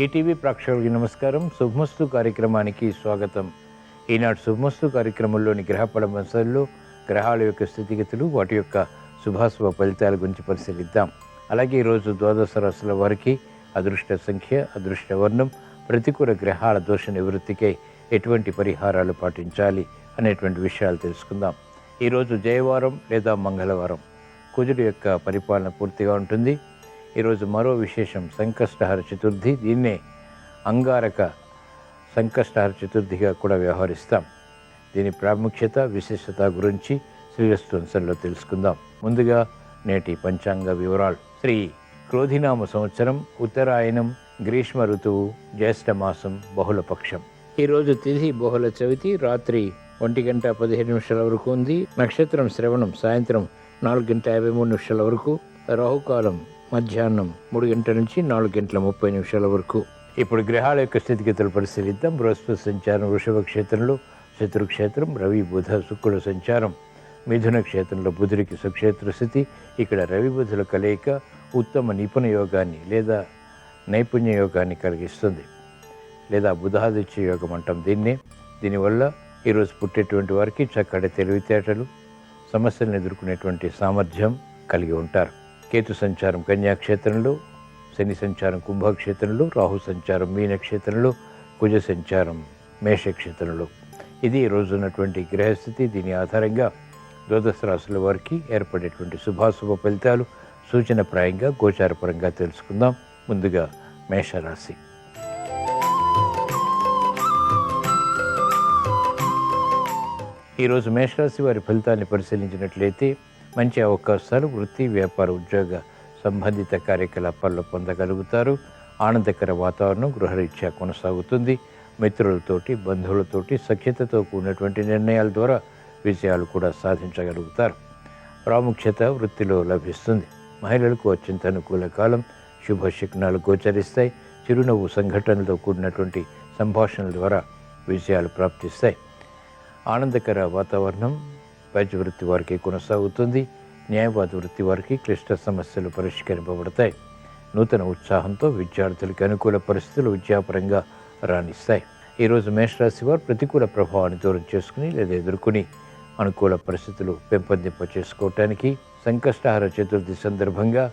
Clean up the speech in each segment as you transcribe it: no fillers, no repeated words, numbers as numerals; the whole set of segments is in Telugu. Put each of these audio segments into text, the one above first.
ఈటీవీ ప్రేక్షకులకి నమస్కారం. శుభమస్తు కార్యక్రమానికి స్వాగతం. ఈనాటి శుభమస్తు కార్యక్రమంలోని గ్రహఫల అంశాల్లో గ్రహాల యొక్క స్థితిగతులు, వాటి యొక్క శుభాశుభ ఫలితాల గురించి పరిశీలిద్దాం. అలాగే ఈరోజు ద్వాదశ రాశుల వారికి అదృష్ట సంఖ్య, అదృష్ట వర్ణం, ప్రతికూల గ్రహాల దోష నివృత్తికై ఎటువంటి పరిహారాలు పాటించాలి అనేటువంటి విషయాలు తెలుసుకుందాం. ఈరోజు జయవారం లేదా మంగళవారం, కుజుడు యొక్క పరిపాలన పూర్తిగా ఉంటుంది. ఈరోజు మరో విశేషం సంకష్టహర చతుర్థి. దీన్నే అంగారక సంకష్టహర చతుర్థిగా కూడా వ్యవహరిస్తాం. దీని ప్రాముఖ్యత, విశిష్టత గురించి శ్రీరస్తు అంశంలో తెలుసుకుందాం. ముందుగా నేటి పంచాంగ వివరాలు. శ్రీ క్రోధినామ సంవత్సరం, ఉత్తరాయణం, గ్రీష్మ ఋతువు, జ్యేష్ఠమాసం, బహుళపక్షం. ఈరోజు తిథి బహుళ చవితి, రాత్రి 1:15 వరకు ఉంది. నక్షత్రం శ్రవణం, సాయంత్రం 4:53 వరకు. రాహుకాలం మధ్యాహ్నం 3 గంటల నుంచి 4:30 వరకు. ఇప్పుడు గ్రహాల యొక్క స్థితిగతులు పరిశీలిద్దాం. బృహస్పతి సంచారం వృషభ క్షేత్రంలో, శత్రుక్షేత్రం, రవి బుధ శుక్రుల సంచారం మిథున క్షేత్రంలో, బుధుడికి సుక్షేత్ర స్థితి. ఇక్కడ రవి బుధుల కలయిక ఉత్తమ నిపుణ యోగాన్ని లేదా నైపుణ్య యోగాన్ని కలిగిస్తుంది, లేదా బుధాదిత్య యోగం అంటాం దీన్నే. దీనివల్ల ఈరోజు పుట్టేటువంటి వారికి చక్కటి తెలివితేటలు, సమస్యలను ఎదుర్కొనేటువంటి సామర్థ్యం కలిగి ఉంటారు. కేతు సంచారం కన్యాక్షేత్రంలో, శని సంచారం కుంభక్షేత్రంలో, రాహు సంచారం మీనక్షేత్రంలో, కుజ సంచారం మేషక్షేత్రంలో. ఇది ఈరోజు ఉన్నటువంటి గ్రహస్థితి. దీని ఆధారంగా ద్వాదశ రాశుల వారికి ఏర్పడేటువంటి శుభాశుభ ఫలితాలు సూచనప్రాయంగా గోచారపరంగా తెలుసుకుందాం. ముందుగా మేషరాశి. ఈరోజు మేషరాశి వారి ఫలితాన్ని పరిశీలించినట్లయితే మంచి అవకాశాలు వృత్తి, వ్యాపార, ఉద్యోగ సంబంధిత కార్యకలాపాల్లో పొందగలుగుతారు. ఆనందకర వాతావరణం గృహరీత్యా కొనసాగుతుంది. మిత్రులతోటి, బంధువులతోటి సఖ్యతతో కూడినటువంటి నిర్ణయాల ద్వారా విజయాలు కూడా సాధించగలుగుతారు. ప్రాముఖ్యత వృత్తిలో లభిస్తుంది. మహిళలకు అత్యంత అనుకూల కాలం. శుభ శకునాలు గోచరిస్తాయి. చిరునవ్వు సంఘటనలతో కూడినటువంటి సంభాషణల ద్వారా విజయాలు ప్రాప్తిస్తాయి. ఆనందకర వాతావరణం వైద్య వృత్తి వారికి కొనసాగుతుంది. న్యాయవాద వృత్తి వారికి క్లిష్ట సమస్యలు పరిష్కరింపబడతాయి. నూతన ఉత్సాహంతో విద్యార్థులకి అనుకూల పరిస్థితులు విద్యాపరంగా రాణిస్తాయి. ఈరోజు మేషరాశి వారు ప్రతికూల ప్రభావాన్ని దూరం చేసుకుని లేదా ఎదుర్కొని అనుకూల పరిస్థితులు పెంపొందింప చేసుకోవటానికి సంకష్టహర చతుర్థి సందర్భంగా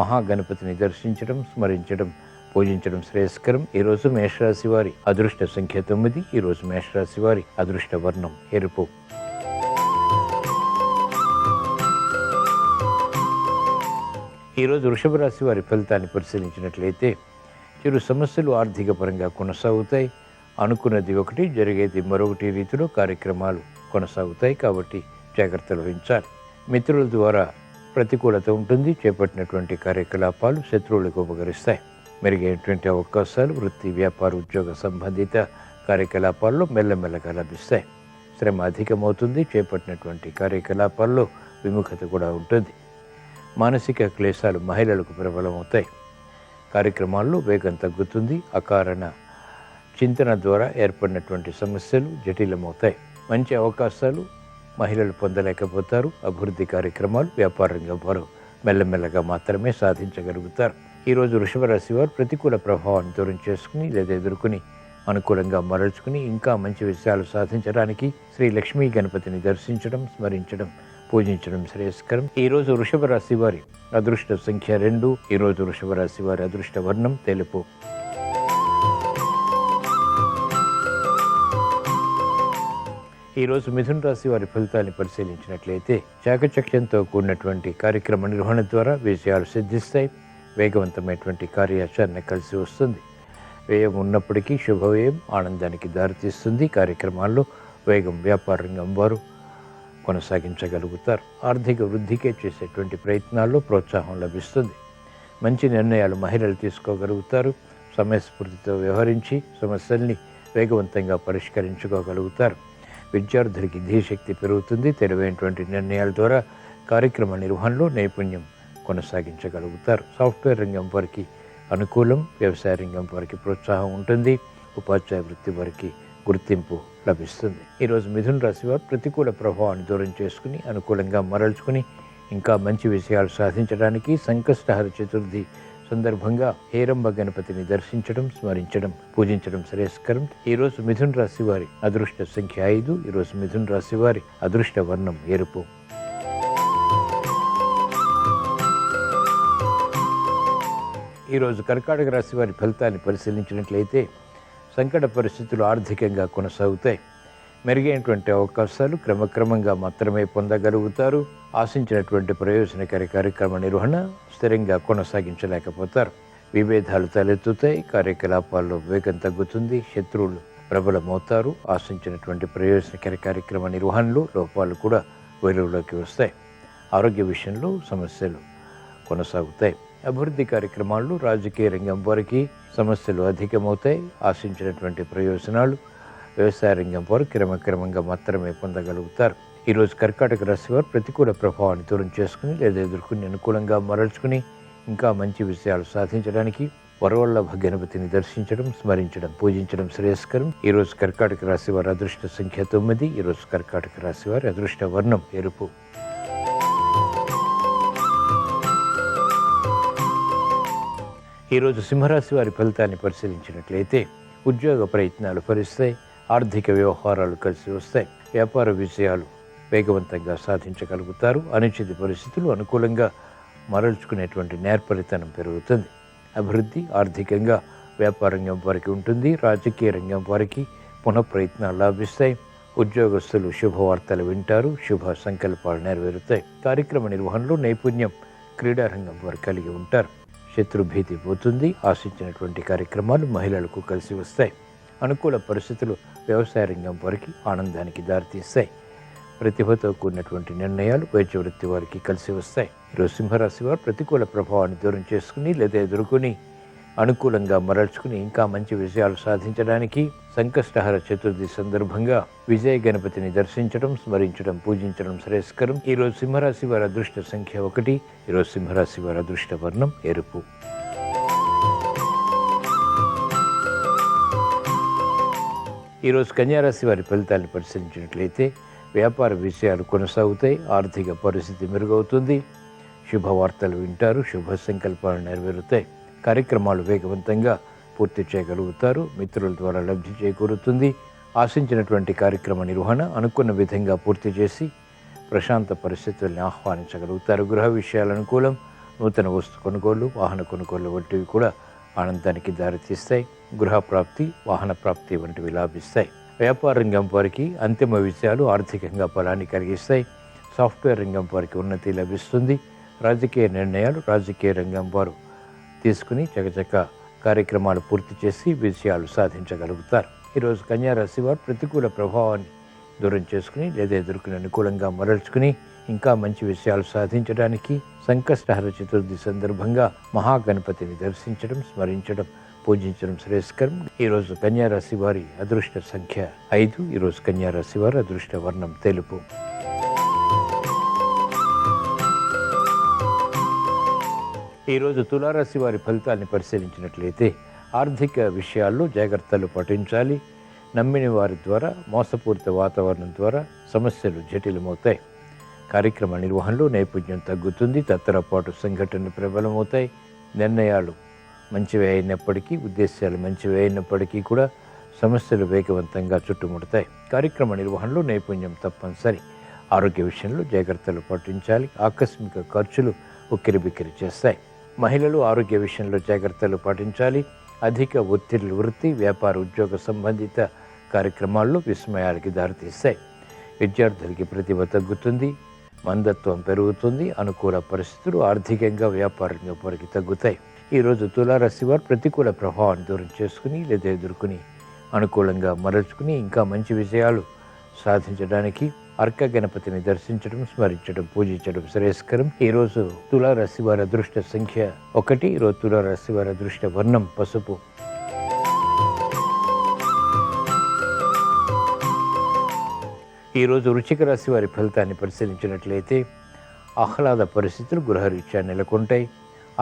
మహాగణపతిని దర్శించడం, స్మరించడం, పూజించడం శ్రేయస్కరం. ఈరోజు మేషరాశి వారి అదృష్ట సంఖ్య 9. ఈరోజు మేషరాశి వారి అదృష్ట వర్ణం ఎరుపు. ఈరోజు వృషభ రాశి వారి ఫలితాన్ని పరిశీలించినట్లయితే చిరు సమస్యలు ఆర్థిక పరంగా కొనసాగుతాయి. అనుకున్నది ఒకటి, జరిగేది మరొకటి రీతిలో కార్యక్రమాలు కొనసాగుతాయి. కాబట్టి జాగ్రత్తలు వహించాలి. మిత్రుల ద్వారా ప్రతికూలత ఉంటుంది. చేపట్టినటువంటి కార్యకలాపాలు శత్రువులకు ఉపకరిస్తాయి. మెరుగైనటువంటి అవకాశాలు వృత్తి, వ్యాపార, ఉద్యోగ సంబంధిత కార్యకలాపాల్లో మెల్లమెల్లగా లభిస్తాయి. శ్రమ అధికమవుతుంది. చేపట్టినటువంటి కార్యకలాపాల్లో విముఖత కూడా ఉంటుంది. మానసిక క్లేశాలు మహిళలకు ప్రబలమవుతాయి. కార్యక్రమాల్లో వేగం తగ్గుతుంది. అకారణ చింతన ద్వారా ఏర్పడినటువంటి సమస్యలు జటిలమవుతాయి. మంచి అవకాశాలు మహిళలు పొందలేకపోతారు. అభివృద్ధి కార్యక్రమాలు వ్యాపార రంగం వారు మెల్లమెల్లగా మాత్రమే సాధించగలుగుతారు. ఈరోజు వృషభ రాశి వారు ప్రతికూల ప్రభావాన్ని దూరం చేసుకుని లేదా ఎదుర్కొని అనుకూలంగా మరల్చుకుని ఇంకా మంచి విషయాలు సాధించడానికి శ్రీ లక్ష్మీ గణపతిని దర్శించడం, స్మరించడం, పూజించడం శ్రేయస్కరం. ఈరోజు వృషభ రాశి వారి అదృష్ట సంఖ్య 2. ఈరోజు వృషభ రాశి వారి అదృష్ట వర్ణం తెలుపు. ఈరోజు మిథున రాశి వారి ఫలితాన్ని పరిశీలించినట్లయితే చాకచక్యంతో కూడినటువంటి కార్యక్రమ నిర్వహణ ద్వారా విజయాలు సిద్ధిస్తాయి. వేగవంతమైనటువంటి కార్యాచరణ కలిసి వస్తుంది. వ్యయం ఉన్నప్పటికీ శుభవ్యయం ఆనందానికి దారితీస్తుంది. కార్యక్రమాల్లో వేగం వ్యాపార రంగం వారు కొనసాగించగలుగుతారు. ఆర్థిక వృద్ధికే చేసేటువంటి ప్రయత్నాల్లో ప్రోత్సాహం లభిస్తుంది. మంచి నిర్ణయాలు మహిళలు తీసుకోగలుగుతారు. సమయస్ఫూర్తితో వ్యవహరించి సమస్యల్ని వేగవంతంగా పరిష్కరించుకోగలుగుతారు. విద్యార్థులకి ధీశక్తి పెరుగుతుంది. తెలివైనటువంటి నిర్ణయాల ద్వారా కార్యక్రమ నిర్వహణలో నైపుణ్యం కొనసాగించగలుగుతారు. సాఫ్ట్వేర్ రంగం వారికి అనుకూలం. వ్యవసాయ రంగం వారికి ప్రోత్సాహం ఉంటుంది. ఉపాధ్యాయ వృత్తి వారికి గుర్తింపు లభిస్తుంది. ఈరోజు మిథున రాశి వారు ప్రతికూల ప్రభావాన్ని దూరం చేసుకుని అనుకూలంగా మరల్చుకుని ఇంకా మంచి విషయాలు సాధించడానికి సంకష్టహర చతుర్థి సందర్భంగా హేరంబ గణపతిని దర్శించడం, స్మరించడం, పూజించడం శ్రేయస్కరం. ఈరోజు మిథున రాశి వారి అదృష్ట సంఖ్య 5. ఈరోజు మిథున రాశి వారి అదృష్ట వర్ణం ఎరుపు. ఈరోజు కర్కాటక రాశి వారి ఫలితాన్ని పరిశీలించినట్లయితే సంకట పరిస్థితులు ఆర్థికంగా కొనసాగుతాయి. మెరుగైనటువంటి అవకాశాలు క్రమక్రమంగా మాత్రమే పొందగలుగుతారు. ఆశించినటువంటి ప్రయోజనకారి కార్యక్రమ నిర్వహణ స్థిరంగా కొనసాగించలేకపోతారు. విభేదాలు తలెత్తుతాయి. కార్యకలాపాల్లో వేగం తగ్గుతుంది. శత్రువులు ప్రబలమవుతారు. ఆశించినటువంటి ప్రయోజనకారి కార్యక్రమ నిర్వహణలో లోపాలు కూడా వెలుగులోకి వస్తాయి. ఆరోగ్య విషయంలో సమస్యలు కొనసాగుతాయి. అభివృద్ధి కార్యక్రమాల్లో రాజకీయ రంగం వారికి సమస్యలు అధికమవుతాయి. ఆశించినటువంటి ప్రయోజనాలు వ్యవసాయ రంగం వారు క్రమక్రమంగా మాత్రమే పొందగలుగుతారు. ఈరోజు కర్కాటక రాశి వారు ప్రతికూల ప్రభావాన్ని దూరం చేసుకుని లేదా ఎదుర్కొని అనుకూలంగా మరల్చుకుని ఇంకా మంచి విషయాలు సాధించడానికి వరవల్లభ గణపతిని దర్శించడం, స్మరించడం, పూజించడం శ్రేయస్కరం. ఈరోజు కర్కాటక రాశి వారి అదృష్ట సంఖ్య 9. ఈరోజు కర్కాటక రాశి వారి అదృష్ట వర్ణం ఎరుపు. ఈరోజు సింహరాశి వారి ఫలితాన్ని పరిశీలించినట్లయితే ఉద్యోగ ప్రయత్నాలు ఫలిస్తాయి. ఆర్థిక వ్యవహారాలు కలిసి వస్తాయి. వ్యాపార విజయాలు వేగవంతంగా సాధించగలుగుతారు. అనిశ్చిత పరిస్థితులు అనుకూలంగా మరల్చుకునేటువంటి నేర్పరితనం పెరుగుతుంది. అభివృద్ధి ఆర్థికంగా వ్యాపార రంగం వారికి ఉంటుంది. రాజకీయ రంగం వారికి పునఃప్రయత్నాలు లాభిస్తాయి. ఉద్యోగస్తులు శుభవార్తలు వింటారు. శుభ సంకల్పాలు నెరవేరుతాయి. కార్యక్రమ నిర్వహణలో నైపుణ్యం క్రీడారంగం వారు కలిగి ఉంటారు. శత్రుభీతి పోతుంది. ఆశించినటువంటి కార్యక్రమాలు మహిళలకు కలిసి వస్తాయి. అనుకూల పరిస్థితులు వ్యవసాయ రంగం వారికి ఆనందానికి దారితీస్తాయి. ప్రతిభతో కూడినటువంటి నిర్ణయాలు వైద్య వృత్తి వారికి కలిసి వస్తాయి. ఈరోజు సింహరాశి వారు ప్రతికూల ప్రభావాన్ని దూరం చేసుకుని లేదా ఎదుర్కొని అనుకూలంగా మరల్చుకుని ఇంకా మంచి విజయాలు సాధించడానికి సంకష్టహర చతుర్థి సందర్భంగా విజయ గణపతిని దర్శించడం, స్మరించడం, పూజించడం శ్రేయస్కరం. ఈరోజు సింహరాశి వారి అదృష్ట సంఖ్య 1. ఈరోజు సింహరాశి వారి అదృష్ట వర్ణం ఎరుపు. ఈరోజు కన్యారాశి వారి ఫలితాలను పరిశీలించినట్లయితే వ్యాపార విషయాలు కొనసాగుతాయి. ఆర్థిక పరిస్థితి మెరుగవుతుంది. శుభవార్తలు వింటారు. శుభ సంకల్పాలు నెరవేరుతాయి. కార్యక్రమాలు వేగవంతంగా పూర్తి చేయగలుగుతారు. మిత్రుల ద్వారా లబ్ధి చేకూరుతుంది. ఆశించినటువంటి కార్యక్రమ నిర్వహణ అనుకున్న విధంగా పూర్తి చేసి ప్రశాంత పరిస్థితుల్ని ఆహ్వానించగలుగుతారు. గృహ విషయాల అనుకూలం. నూతన వస్తు కొనుగోలు, వాహన కొనుగోలు వంటివి కూడా ఆనందానికి దారితీస్తాయి. గృహ ప్రాప్తి, వాహన ప్రాప్తి వంటివి లాభిస్తాయి. వ్యాపార రంగం వారికి అంతిమ విషయాలు ఆర్థికంగా బలాన్ని కలిగిస్తాయి. సాఫ్ట్వేర్ రంగం వారికి ఉన్నతి లభిస్తుంది. రాజకీయ నిర్ణయాలు రాజకీయ రంగం వారు తీసుకుని చకచక కార్యక్రమాలు పూర్తి చేసి విజయాలు సాధించగలుగుతారు. ఈరోజు కన్యారాశి వారు ప్రతికూల ప్రభావాన్ని దూరం చేసుకుని లేదా ఎదుర్కొని అనుకూలంగా మరల్చుకుని ఇంకా మంచి విషయాలు సాధించడానికి సంకష్టహర చతుర్థి సందర్భంగా మహాగణపతిని దర్శించడం, స్మరించడం, పూజించడం శ్రేయస్కరం. ఈరోజు కన్యారాశి వారి అదృష్ట సంఖ్య 5. ఈరోజు కన్యారాశి వారి అదృష్ట వర్ణం తెలుపు. ఈరోజు తులారాశి వారి ఫలితాన్ని పరిశీలించినట్లయితే ఆర్థిక విషయాల్లో జాగ్రత్తలు పాటించాలి. నమ్మిన వారి ద్వారా మోసపూరిత వాతావరణం ద్వారా సమస్యలు జటిలమవుతాయి. కార్యక్రమ నిర్వహణలో నైపుణ్యం తగ్గుతుంది. తత్తరపాటు సంఘటనలు ప్రబలమవుతాయి. నిర్ణయాలు మంచివే అయినప్పటికీ, ఉద్దేశాలు మంచివే అయినప్పటికీ కూడా సమస్యలు వేగవంతంగా చుట్టుముడతాయి. కార్యక్రమ నిర్వహణలో నైపుణ్యం తప్పనిసరి. ఆరోగ్య విషయంలో జాగ్రత్తలు పాటించాలి. ఆకస్మిక ఖర్చులు ఉక్కిరిబిక్కిరి చేస్తాయి. మహిళలు ఆరోగ్య విషయంలో జాగ్రత్తలు పాటించాలి. అధిక ఒత్తిడి వృత్తి, వ్యాపార, ఉద్యోగ సంబంధిత కార్యక్రమాల్లో విస్మయాలకి దారితీస్తాయి. విద్యార్థులకి ప్రతిభ తగ్గుతుంది. మందత్వం పెరుగుతుంది. అనుకూల పరిస్థితులు ఆర్థికంగా వ్యాపారంగా వారికి తగ్గుతాయి. ఈరోజు తులారాశి వారు ప్రతికూల ప్రభావాన్ని దూరం చేసుకుని లేదా ఎదుర్కొని అనుకూలంగా మరల్చుకుని ఇంకా మంచి విజయాలు సాధించడానికి అర్క గణపతిని దర్శించడం, స్మరించడం, పూజించడం శ్రేయస్కరం. ఈరోజు తులారాశి వారి అదృష్ట సంఖ్య 1. ఈరోజు తులారాశి వారి అదృష్ట వర్ణం పసుపు. ఈరోజు వృశ్చిక రాశి వారి ఫలితాన్ని పరిశీలించినట్లయితే ఆహ్లాద పరిస్థితులు గృహరీత్యా నెలకొంటాయి.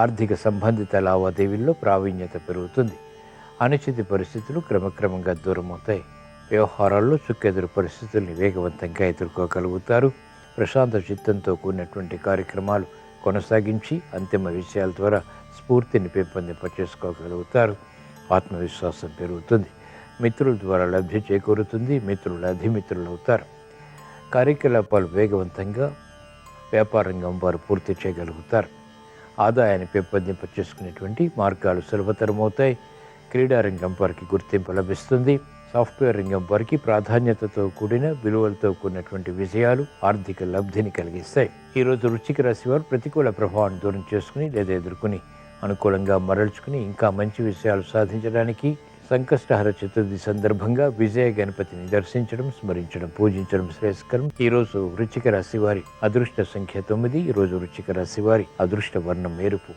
ఆర్థిక సంబంధిత లావాదేవీల్లో ప్రావీణ్యత పెరుగుతుంది. అనిశ్చిత పరిస్థితులు క్రమక్రమంగా దూరమవుతాయి. వ్యవహారాల్లో చుక్కెదురు పరిస్థితుల్ని వేగవంతంగా ఎదుర్కోగలుగుతారు. ప్రశాంత చిత్తంతో కూడినటువంటి కార్యక్రమాలు కొనసాగించి అంతిమ విషయాల ద్వారా స్ఫూర్తిని పెంపొందింపచేసుకోగలుగుతారు. ఆత్మవిశ్వాసం పెరుగుతుంది. మిత్రుల ద్వారా లబ్ధి చేకూరుతుంది. మిత్రులు అధిమిత్రులు అవుతారు. కార్యకలాపాలు వేగవంతంగా వ్యాపార రంగం వారు పూర్తి చేయగలుగుతారు. ఆదాయాన్ని పెంపొందింపచేసుకునేటువంటి మార్గాలు సులభతరమవుతాయి. క్రీడారంగం వారికి గుర్తింపు లభిస్తుంది. సాఫ్ట్వేర్ రంగం వారికి ప్రాధాన్యతతో కూడిన విలువలతో కూడినటువంటి విజయాలు ఆర్థిక లబ్ధిని కలిగిస్తాయి. ఈరోజు వృశ్చిక రాశి వారు ప్రతికూల ప్రభావాన్ని దూరం చేసుకుని లేదా ఎదుర్కొని అనుకూలంగా మరల్చుకుని ఇంకా మంచి విషయాలు సాధించడానికి సంకష్టహర చతుర్థి సందర్భంగా విజయ గణపతిని దర్శించడం, స్మరించడం, పూజించడం శ్రేయస్కరం. ఈరోజు వృశ్చిక రాశి వారి అదృష్ట సంఖ్య 9. ఈరోజు వృశ్చిక రాశి వారి అదృష్ట వర్ణం ఎరుపు.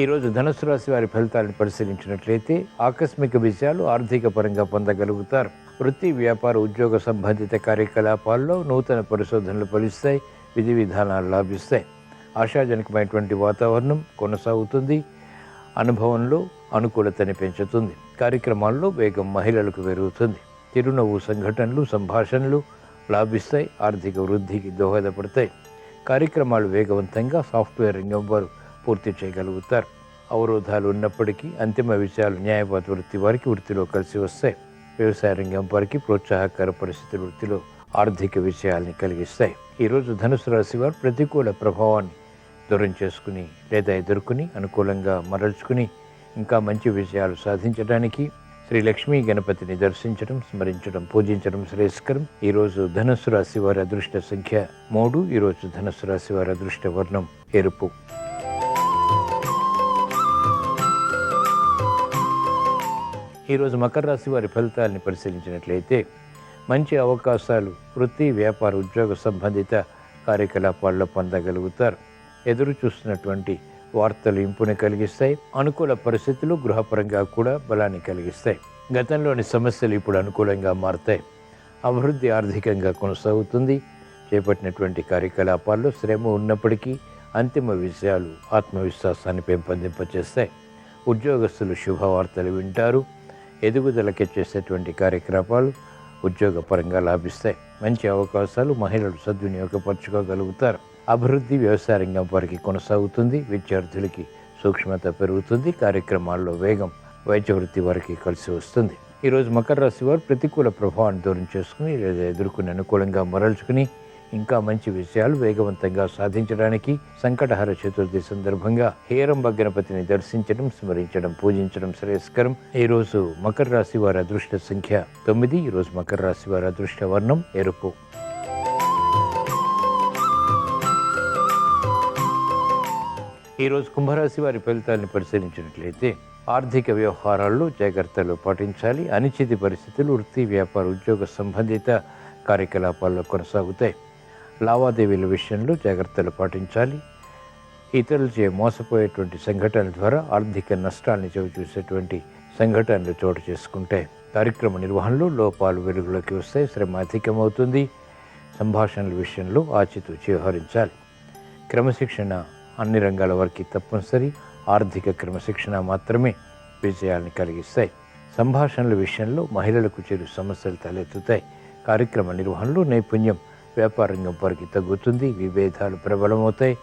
ఈరోజు ధనుసు రాశి వారి ఫలితాలను పరిశీలించినట్లయితే ఆకస్మిక విజయాలు ఆర్థిక పరంగా పొందగలుగుతారు. వృత్తి, వ్యాపార, ఉద్యోగ సంబంధిత కార్యకలాపాల్లో నూతన పరిశోధనలు ఫలిస్తాయి. విధి విధానాలు లాభిస్తాయి. ఆశాజనకమైనటువంటి వాతావరణం కొనసాగుతుంది. అనుభవంలో అనుకూలతని పెంచుతుంది. కార్యక్రమాల్లో వేగం మహిళలకు పెరుగుతుంది. చిరునవ్వు సంఘటనలు, సంభాషణలు లాభిస్తాయి. ఆర్థిక వృద్ధికి దోహదపడతాయి. కార్యక్రమాలు వేగవంతంగా సాఫ్ట్వేర్ రంగం వారు పూర్తి చేయగలుగుతారు. అవరోధాలు ఉన్నప్పటికీ అంతిమ విషయాలు న్యాయవాద వృత్తి వారికి వృత్తిలో కలిసి వస్తాయి. వ్యవసాయ రంగం వారికి ప్రోత్సాహకర పరిస్థితులు వృత్తిలో ఆర్థిక విషయాల్ని కలిగిస్తాయి. ఈరోజు ధనుసు రాశి వారు ప్రతికూల ప్రభావాన్ని దూరం చేసుకుని లేదా ఎదుర్కొని అనుకూలంగా మరల్చుకుని ఇంకా మంచి విషయాలు సాధించడానికి శ్రీ లక్ష్మీ గణపతిని దర్శించడం, స్మరించడం, పూజించడం శ్రేయస్కరం. ఈరోజు ధనుసు రాశి వారి అదృష్ట సంఖ్య 3. ఈరోజు ధనుసు రాశి వారి అదృష్ట వర్ణం ఎరుపు. ఈరోజు మకర రాశి వారి ఫలితాలని పరిశీలించినట్లయితే మంచి అవకాశాలు వృత్తి, వ్యాపార, ఉద్యోగ సంబంధిత కార్యకలాపాల్లో పొందగలుగుతారు. ఎదురు చూస్తున్నటువంటి వార్తలు ఇంపుని కలిగిస్తాయి. అనుకూల పరిస్థితులు గృహపరంగా కూడా బలాన్ని కలిగిస్తాయి. గతంలోని సమస్యలు ఇప్పుడు అనుకూలంగా మారుతాయి. అభివృద్ధి ఆర్థికంగా కొనసాగుతుంది. చేపట్టినటువంటి కార్యకలాపాల్లో శ్రమ ఉన్నప్పటికీ అంతిమ విషయాలు ఆత్మవిశ్వాసాన్ని పెంపొందింపచేస్తాయి. ఉద్యోగస్తులు శుభవార్తలు వింటారు. ఎదుగుదలకి చేసేటువంటి కార్యకలాపాలు ఉద్యోగపరంగా లాభిస్తాయి. మంచి అవకాశాలు మహిళలు సద్వినియోగపరచుకోగలుగుతారు. అభివృద్ధి వ్యవసాయ రంగం వారికి కొనసాగుతుంది. విద్యార్థులకి సూక్ష్మత పెరుగుతుంది. కార్యక్రమాల్లో వేగం వైద్య వృత్తి వారికి కలిసి వస్తుంది. ఈరోజు మకర రాశి వారు ప్రతికూల ప్రభావాన్ని దూరం చేసుకుని లేదా ఎదుర్కొని అనుకూలంగా మరల్చుకుని ఇంకా మంచి విషయాలు వేగవంతంగా సాధించడానికి సంకటహర చతుర్థి సందర్భంగా హేరంబ గణపతిని దర్శించడం, స్మరించడం, పూజించడం శ్రేయస్కరం. ఈరోజు మకర రాశి వారి అదృష్ట సంఖ్య 9. ఈరోజు మకర రాశి వారి అదృష్ట వర్ణం ఎరుపు. ఈరోజు కుంభరాశి వారి ఫలితాలను పరిశీలించినట్లయితే ఆర్థిక వ్యవహారాల్లో జాగ్రత్తలు పాటించాలి. అనిశ్చిత పరిస్థితులు వృత్తి, వ్యాపార, ఉద్యోగ సంబంధిత కార్యకలాపాల్లో కొనసాగుతాయి. లావాదేవీల విషయంలో జాగ్రత్తలు పాటించాలి. ఇతరులచే మోసపోయేటువంటి సంఘటనల ద్వారా ఆర్థిక నష్టాన్ని చవిచూసేటువంటి సంఘటనలు చోటు చేసుకుంటాయి. కార్యక్రమ నిర్వహణలో లోపాలు వెలుగులోకి వస్తాయి. శ్రమ అధికమవుతుంది. సంభాషణల విషయంలో ఆచితూచి వ్యవహరించాలి. క్రమశిక్షణ అన్ని రంగాల వారికి తప్పనిసరి. ఆర్థిక క్రమశిక్షణ మాత్రమే విజయాన్ని కలిగిస్తాయి. సంభాషణల విషయంలో మహిళలకు చిరు సమస్యలు తలెత్తుతాయి. కార్యక్రమ నిర్వహణలో నైపుణ్యం వ్యాపార రంగం వారికి తగ్గుతుంది. విభేదాలు ప్రబలమవుతాయి.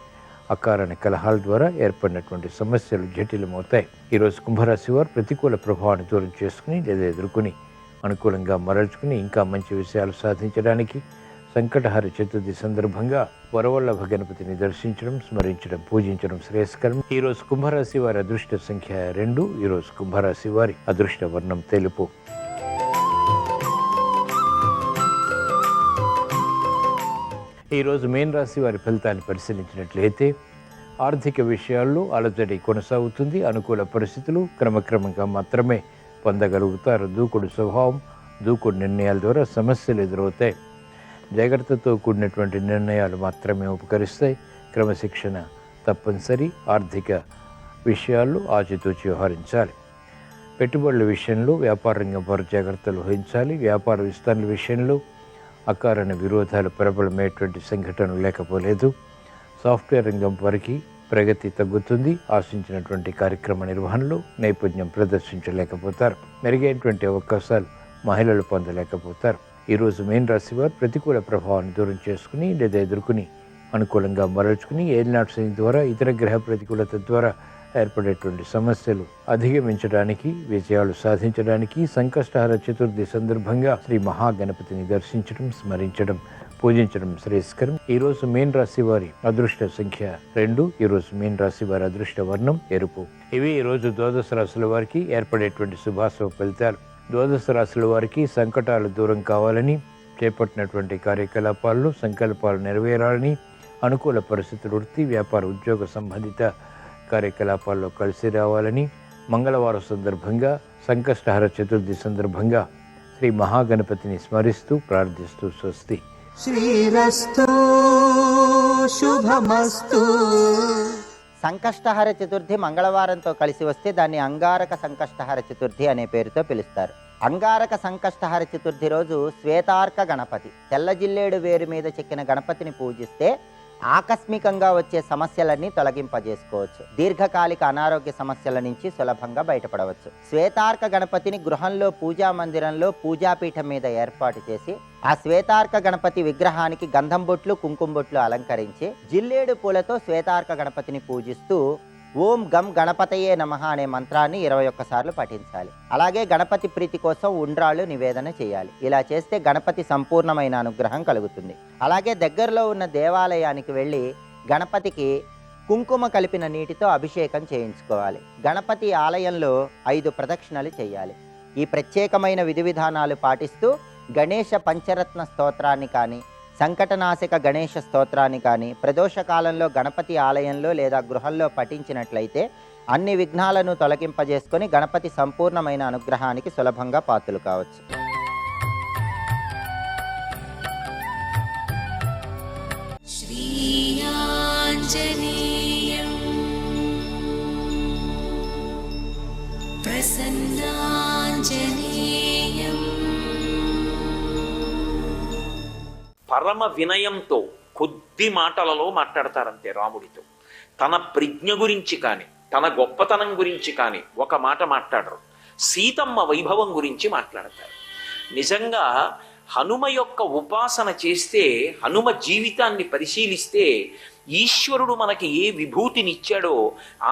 అకారణ కలహాల ద్వారా ఏర్పడినటువంటి సమస్యలు జటిలమవుతాయి. ఈరోజు కుంభరాశి వారు ప్రతికూల ప్రభావాన్ని దూరం చేసుకుని లేదా ఎదుర్కొని అనుకూలంగా మరల్చుకుని ఇంకా మంచి విషయాలు సాధించడానికి సంకటహర చతుర్థి సందర్భంగా వరవల్లభ గణపతిని దర్శించడం, స్మరించడం, పూజించడం శ్రేయస్కరం. ఈరోజు కుంభరాశి వారి అదృష్ట సంఖ్య 2. ఈరోజు కుంభరాశి వారి అదృష్ట వర్ణం తెలుపు. ఈరోజు మీన రాశి వారి ఫలితాన్ని పరిశీలించినట్లయితే ఆర్థిక విషయాల్లో అలజడి కొనసాగుతుంది. అనుకూల పరిస్థితులు క్రమక్రమంగా మాత్రమే పొందగలుగుతారు. దూకుడు స్వభావం, దూకుడు నిర్ణయాల ద్వారా సమస్యలు ఎదురవుతాయి. జాగ్రత్తతో కూడినటువంటి నిర్ణయాలు మాత్రమే ఉపకరిస్తాయి. క్రమశిక్షణ తప్పనిసరి. ఆర్థిక విషయాల్లో ఆచితూచి వ్యవహరించాలి. పెట్టుబడుల విషయంలో వ్యాపార రంగం వారు జాగ్రత్తలు వహించాలి. వ్యాపార విస్తరణ విషయంలో అకారణ విరోధాలు ప్రబలమైనటువంటి సంఘటనలు లేకపోలేదు. సాఫ్ట్వేర్ రంగం వారికి ప్రగతి తగ్గుతుంది. ఆశించినటువంటి కార్యక్రమ నిర్వహణలో నైపుణ్యం ప్రదర్శించలేకపోతారు. మెరుగైనటువంటి అవకాశాలు మహిళలు పొందలేకపోతారు. ఈరోజు మీన రాశి వారు ప్రతికూల ప్రభావాన్ని దూరం చేసుకుని లేదా ఎదుర్కొని అనుకూలంగా మరల్చుకుని ఏలినాటి శని ద్వారా ఇతర గ్రహ ప్రతికూలత ద్వారా ఏర్పడేటువంటి సమస్యలు అధిగమించడానికి, విజయాలు సాధించడానికి సంకష్టహర చతుర్థి సందర్భంగా శ్రీ మహాగణపతిని దర్శించడం, స్మరించడం, పూజించడం శ్రేయస్కరం. ఈరోజు మీన రాశి వారి అదృష్ట సంఖ్య 2. ఈరోజు మీన రాశి వారి అదృష్ట వర్ణం ఎరుపు. ఇవి ఈరోజు ద్వాదశ రాశుల వారికి ఏర్పడేటువంటి శుభాశుభ ఫలితాలు. ద్వాదశ రాశుల వారికి సంకటాలు దూరం కావాలని, చేపట్టినటువంటి కార్యకలాపాల్లో సంకల్పాలు నెరవేరాలని, అనుకూల పరిస్థితులు వృత్తి, వ్యాపార, ఉద్యోగ సంబంధిత కార్యకలాపాల్లో కలిసి రావాలని, మంగళవారం సందర్భంగా సంకష్టహర చతుర్థి సందర్భంగా శ్రీ మహాగణపతిని స్మరిస్తూ ప్రార్థిస్తూ స్వస్తి. శ్రీరస్తు శుభమస్తు. సంకష్టహర చతుర్థి మంగళవారంతో కలిసి వస్తే దాన్ని అంగారక సంకష్టహర చతుర్థి అనే పేరుతో పిలుస్తారు. అంగారక సంకష్టహర చతుర్థి రోజు శ్వేతార్క గణపతి, తెల్ల జిల్లేడు వేరు మీద చెక్కిన గణపతిని పూజిస్తే ఆకస్మికంగా వచ్చే సమస్యలన్నీ తొలగింపజేసుకోవచ్చు. దీర్ఘకాలిక అనారోగ్య సమస్యల నుంచి సులభంగా బయటపడవచ్చు. శ్వేతార్క గణపతిని గృహంలో పూజా మందిరంలో పూజాపీఠం మీద ఏర్పాటు చేసి ఆ శ్వేతార్క గణపతి విగ్రహానికి గంధం బొట్లు, కుంకుమ బొట్లు అలంకరించి జిల్లేడు పూలతో శ్వేతార్క గణపతిని పూజిస్తూ ఓం గం గణపతయే నమః అనే మంత్రాన్ని 21 సార్లు పఠించాలి. అలాగే గణపతి ప్రీతి కోసం ఉండ్రాళ్ళు నివేదన చేయాలి. ఇలా చేస్తే గణపతి సంపూర్ణమైన అనుగ్రహం కలుగుతుంది. అలాగే దగ్గరలో ఉన్న దేవాలయానికి వెళ్ళి గణపతికి కుంకుమ కలిపిన నీటితో అభిషేకం చేయించుకోవాలి. గణపతి ఆలయంలో 5 ప్రదక్షిణలు చేయాలి. ఈ ప్రత్యేకమైన విధి విధానాలు పాటిస్తూ గణేష పంచరత్న స్తోత్రాన్ని కానీ, సంకటనాశక గణేష స్తోత్రాన్ని కానీ ప్రదోష కాలంలో గణపతి ఆలయంలో లేదా గృహంలో పఠించినట్లయితే అన్ని విఘ్నాలను తొలగింపజేసుకొని గణపతి సంపూర్ణమైన అనుగ్రహానికి సులభంగా పాత్రలు కావచ్చు. శ్రీయాంజనేయం ప్రసన్నాంజనేయం. పరమ వినయంతో కొద్ది మాటలలో మాట్లాడతారంతే రాముడితో. తన ప్రజ్ఞ గురించి కానీ, తన గొప్పతనం గురించి కానీ ఒక మాట మాట్లాడరు. సీతమ్మ వైభవం గురించి మాట్లాడతారు. నిజంగా హనుమ యొక్క ఉపాసన చేస్తే, హనుమ జీవితాన్ని పరిశీలిస్తే ఈశ్వరుడు మనకి ఏ విభూతినిచ్చాడో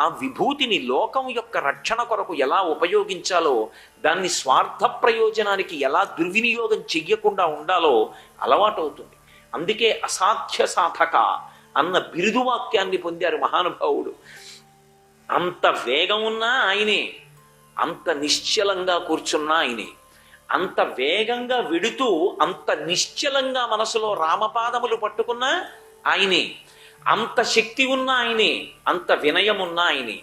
ఆ విభూతిని లోకం యొక్క రక్షణ కొరకు ఎలా ఉపయోగించాలో, దాన్ని స్వార్థ ప్రయోజనానికి ఎలా దుర్వినియోగం చెయ్యకుండా ఉండాలో అలవాటు అవుతుంది. అందుకే అసాధ్య సాధక అన్న బిరుదు వాక్యాన్ని పొందారు మహానుభావుడు. అంత వేగం ఉన్నా ఆయనే, అంత నిశ్చలంగా కూర్చున్నా ఆయనే, అంత వేగంగా వెడుతూ అంత నిశ్చలంగా మనసులో రామపాదములు పట్టుకున్నా ఆయనే, అంత శక్తి ఉన్న ఆయనే, అంత వినయం ఉన్న ఆయనే,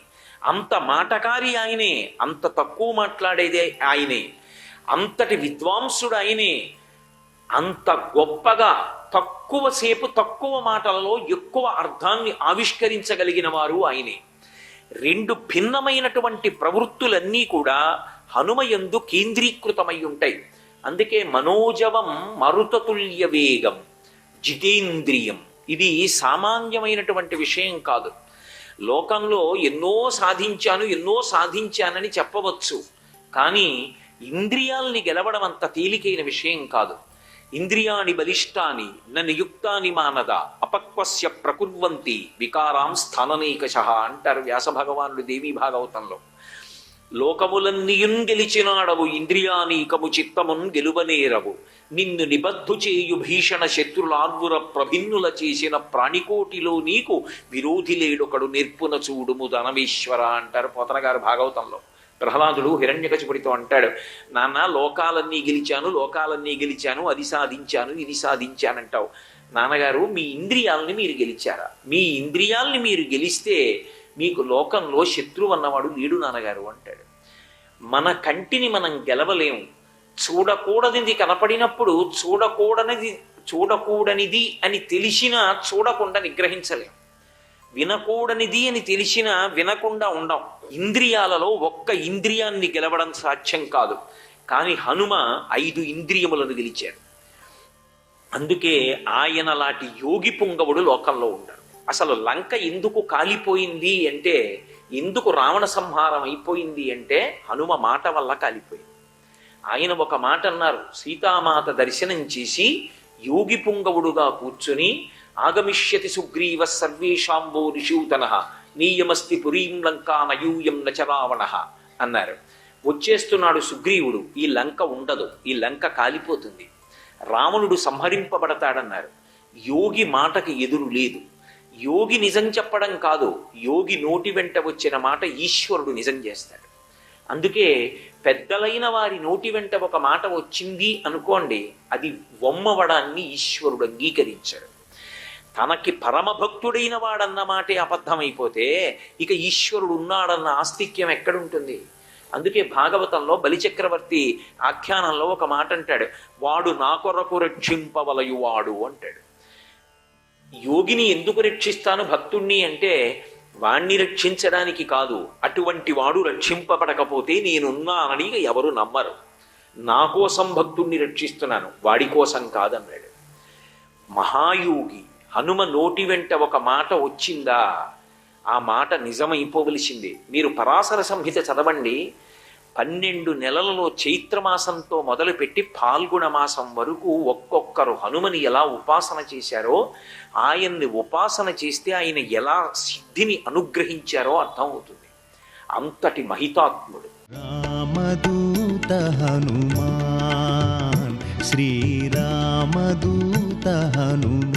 అంత మాటకారి ఆయనే, అంత తక్కువ మాట్లాడేదే ఆయనే, అంతటి విద్వాంసుడు ఆయనే, అంత గొప్పగా తక్కువసేపు తక్కువ మాటలలో ఎక్కువ అర్థాన్ని ఆవిష్కరించగలిగిన వారు ఆయనే. 2 భిన్నమైనటువంటి ప్రవృత్తులన్నీ కూడా హనుమయందు కేంద్రీకృతమై ఉంటాయి. అందుకే మనోజవం మరుతతుల్య వేగం జితేంద్రియం. ఇది సామాన్యమైనటువంటి విషయం కాదు. లోకంలో ఎన్నో సాధించానని చెప్పవచ్చు, కానీ ఇంద్రియాల్ని గెలవడం అంత తేలికైన విషయం కాదు. ఇంద్రియాణి బలిష్టాని నియుక్తాని మానద అపక్వస్య ప్రకుర్వంతి వికారాం స్థాననైకశః అంటారు వ్యాస భగవానుడు దేవీ భాగవతంలో. లోకములన్నీయున్ గెలిచినాడవు ఇంద్రియానీకము చిత్తమున్ గెలువనేరవు, నిన్ను నిబద్ధు చేయు భీషణ శత్రులార్వుర ప్రభిన్నుల చేసిన ప్రాణికోటిలో నీకు విరోధి లేడొకడు నిర్పున చూడుము ధనమేశ్వర అంటారు పోతన గారు భాగవతంలో. ప్రహ్లాదుడు హిరణ్యకశిపుడితో అంటాడు, నాన్న లోకాలన్నీ గెలిచాను, అది సాధించాను, ఇది సాధించానంటావు. నాన్నగారు, మీ ఇంద్రియాలని మీరు గెలిచారా? మీ ఇంద్రియాలని మీరు గెలిస్తే మీకు లోకంలో శత్రువు అన్నవాడు లేడు నాన్నగారు అంటాడు. మన కంటిని మనం గెలవలేము. చూడకూడనిది కనపడినప్పుడు చూడకూడనిది అని తెలిసినా చూడకుండా నిగ్రహించలేం. వినకూడనిది అని తెలిసినా వినకుండా ఉండం. ఇంద్రియాలలో ఒక్క ఇంద్రియాన్ని గెలవడం సాధ్యం కాదు. కానీ హనుమ 5 ఇంద్రియములను గెలిచాడు. అందుకే ఆయన లాంటి యోగి పుంగవుడు లోకంలో ఉండరు. అసలు లంక ఎందుకు కాలిపోయింది అంటే, ఎందుకు రావణ సంహారం అయిపోయింది అంటే హనుమ మాట వల్ల కాలిపోయింది. ఆయన ఒక మాట అన్నారు, సీతామాత దర్శనం చేసి యోగి పుంగవుడుగా కూర్చుని ఆగమిష్యతి సుగ్రీవ సర్వేషాంబో నిషూతన నీయమస్తి పురీం లంకా నయూయం నచరావణ అన్నారు. వచ్చేస్తున్నాడు సుగ్రీవుడు, ఈ లంక ఉండదు, ఈ లంక కాలిపోతుంది, రావణుడు సంహరింపబడతాడన్నారు. యోగి మాటకి ఎదురు లేదు. యోగి నిజం చెప్పడం కాదు, యోగి నోటి వెంట వచ్చిన మాట ఈశ్వరుడు నిజం చేస్తాడు. అందుకే పెద్దలైన వారి నోటి వెంట ఒక మాట వచ్చింది అనుకోండి, అది వమ్మవడాన్ని ఈశ్వరుడు అంగీకరించాడు. తనకి పరమభక్తుడైన వాడన్న మాటే అబద్ధమైపోతే ఇక ఈశ్వరుడు ఉన్నాడన్న ఆస్తిక్యం ఎక్కడుంటుంది? అందుకే భాగవతంలో బలిచక్రవర్తి ఆఖ్యానంలో ఒక మాట అంటాడు, వాడు నా కొరకు రక్షింపవలయువాడు అంటాడు. యోగిని ఎందుకు రక్షిస్తాను భక్తుణ్ణి అంటే, వాణ్ణి రక్షించడానికి కాదు, అటువంటి వాడు రక్షింపబడకపోతే నేనున్నానని ఎవరు నమ్మరు. నా కోసం భక్తుణ్ణి రక్షిస్తున్నాను, వాడి కోసం కాదన్నాడు. మహాయోగి హనుమ నోటి వెంట ఒక మాట వచ్చిందా, ఆ మాట నిజమైపోవలసిందే. మీరు పరాశర సంహిత చదవండి, 12 నెలలలో చైత్రమాసంతో మొదలుపెట్టి పాల్గొన మాసం వరకు ఒక్కొక్కరు హనుమని ఎలా ఉపాసన చేశారో, ఆయన్ని ఉపాసన చేస్తే ఆయన ఎలా సిద్ధిని అనుగ్రహించారో అర్థమవుతుంది. అంతటి మహితాత్ముడు. రామదూత హనుమాన్, శ్రీరామదూత హనుమాన్.